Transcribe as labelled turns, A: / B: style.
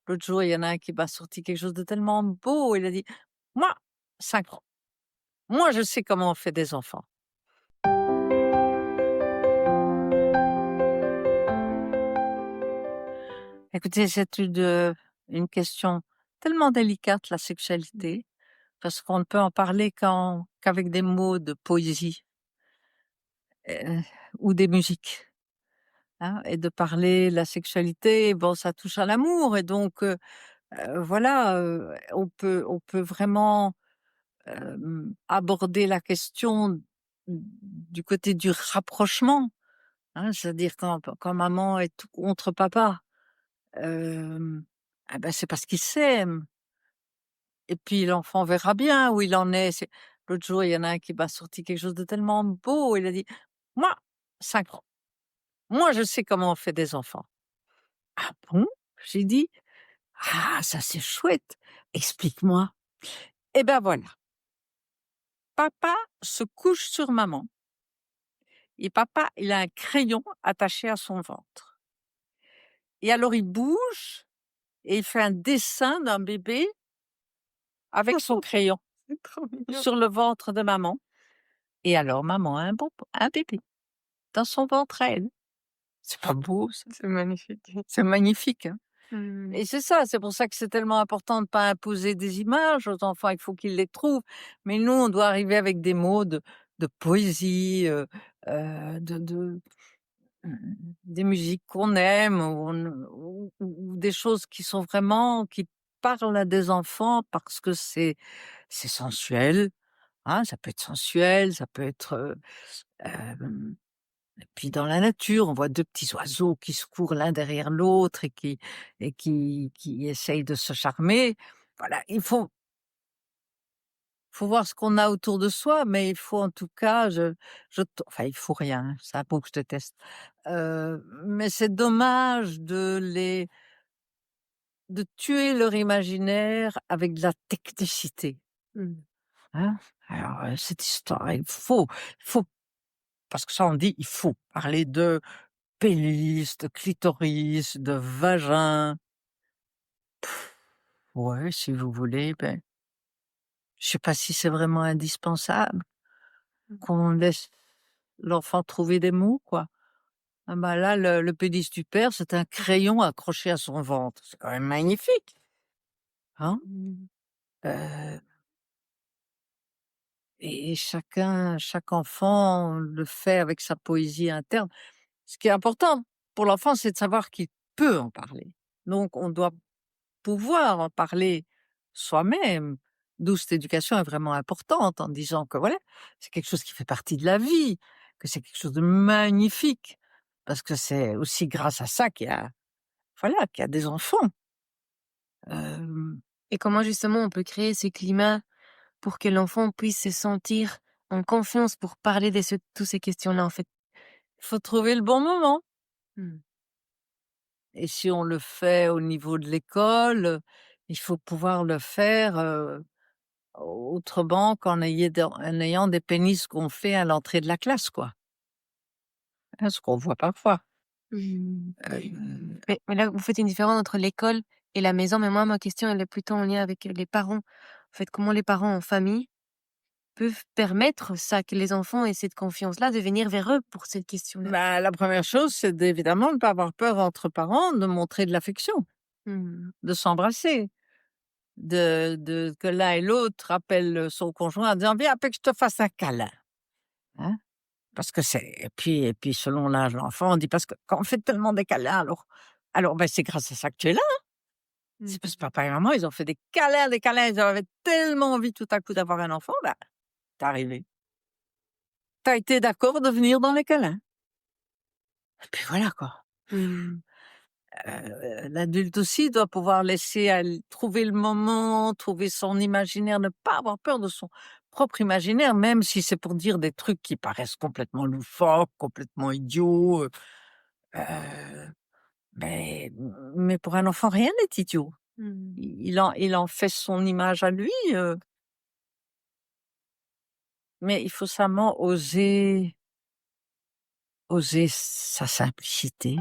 A: L'autre jour, il y en a un qui m'a sorti quelque chose de tellement beau. Il a dit: «Moi, 5 ans. Moi, je sais comment on fait des enfants». Écoutez, c'est une question tellement délicate, la sexualité, parce qu'on ne peut en parler qu'avec des mots de poésie, heu, ou des musiques, hein, et de parler la sexualité, bon, ça touche à l'amour et donc voilà, on peut vraiment, aborder la question du côté du rapprochement, hein. C'est-à-dire quand maman est tout contre papa, hem, ah bah, c'est parce qu'ils s'aiment. Et puis l'enfant verra bien où il en est. L'autre jour, il y en a un qui m'a sorti quelque chose de tellement beau. Il a dit: «Moi, 5 ans. Moi, je sais comment on fait des enfants». «Ah bon?» J'ai dit: «Ah, ça, c'est chouette. Explique-moi». Eh ben, voilà, papa se couche sur maman et papa, il a un crayon attaché à son ventre et alors il bouge et il fait un dessin d'un bébé avec son crayon
B: C'est trop mignon.
A: sur le ventre de maman et alors maman a un bébé dans son ventre à elle. C'est pas beau ça?
B: C'est magnifique.
A: C'est magnifique, hein?
B: Mmh.
A: Et c'est ça, c'est pour ça que c'est tellement important de pas imposer des images aux enfants, il faut qu'ils les trouvent. Mais nous, on doit arriver avec des mots de poésie, de des musiques qu'on aime ou des choses qui sont vraiment qui parlent à des enfants parce que c'est sensuel, hein, ça peut être sensuel, ça peut être, hem et puis dans la nature, on voit 2 petits oiseaux qui se courent l'un derrière l'autre et qui essayent de se charmer. Voilà, il faut voir ce qu'on a autour de soi, mais il faut en tout cas enfin il faut rien, hein, c'est un mot que je déteste. Mais c'est dommage de tuer leur imaginaire avec de la technicité,
B: Mmh.
A: hein. Alors, cette histoire, il faut parce que ça on dit: «Il faut parler de pénis, de clitoris, de vagin». Ouais, si vous voulez, ben, je sais pas si c'est vraiment indispensable
B: Mmh.
A: qu'on laisse l'enfant trouver des mots, quoi. Ah bah, là, le pénis du père, c'est un crayon accroché à son ventre. C'est quand même magnifique, hein?
B: Mmh.
A: Heu et chaque enfant le fait avec sa poésie interne. Ce qui est important pour l'enfant, c'est de savoir qu'il peut en parler. Donc on doit pouvoir en parler soi-même, d'où cette éducation est vraiment importante en disant que voilà, c'est quelque chose qui fait partie de la vie, que c'est quelque chose de magnifique, parce que c'est aussi grâce à ça qu'il y a des enfants. Hem,
B: Et comment justement on peut créer ce climat pour que l'enfant puisse se sentir en confiance pour parler de tous ces questions-là, en fait?
A: il faut trouver le bon moment
B: Mmh.
A: et si on le fait au niveau de l'école, il faut pouvoir le faire, autrement en ayant des pénis gonflés à l'entrée de la classe, quoi. Hein, ce qu'on voit parfois.
B: Mmh.
A: Hem
B: Mais là, vous faites une différence entre l'école et la maison, mais moi, ma question, elle est plutôt en lien avec, les parents. En fait, comment les parents en famille peuvent permettre ça, que les enfants aient cette confiance-là de venir vers eux pour cette question-là?
A: Bah, la première chose, c'est évidemment de ne pas avoir peur entre parents de montrer de l'affection,
B: Mmh.
A: de s'embrasser, de que l'un et l'autre appelle, son conjoint en disant: «Viens, après que je te fasse un câlin», hein. Parce que c'est et puis selon l'âge de l'enfant, on dit parce que quand on fait tellement des câlins, alors, ben, c'est grâce à ça que tu es là.
B: Mmh
A: C'est parce que
B: mh.
A: papa et maman, ils ont fait des câlins, ils avaient tellement envie tout à coup d'avoir un enfant, bah, tu arrivé. Tu as été d'accord de venir dans les câlins et puis voilà, quoi.
B: Mmh.
A: L'adulte aussi doit pouvoir laisser trouver le moment, trouver son imaginaire, ne pas avoir peur de son propre imaginaire, même si c'est pour dire des trucs qui paraissent complètement loufoques, complètement idiots, heu, mais pour un enfant, rien n'est idiot.
B: Mmh.
A: Il en fait son image à lui, mais il faut seulement oser sa simplicité.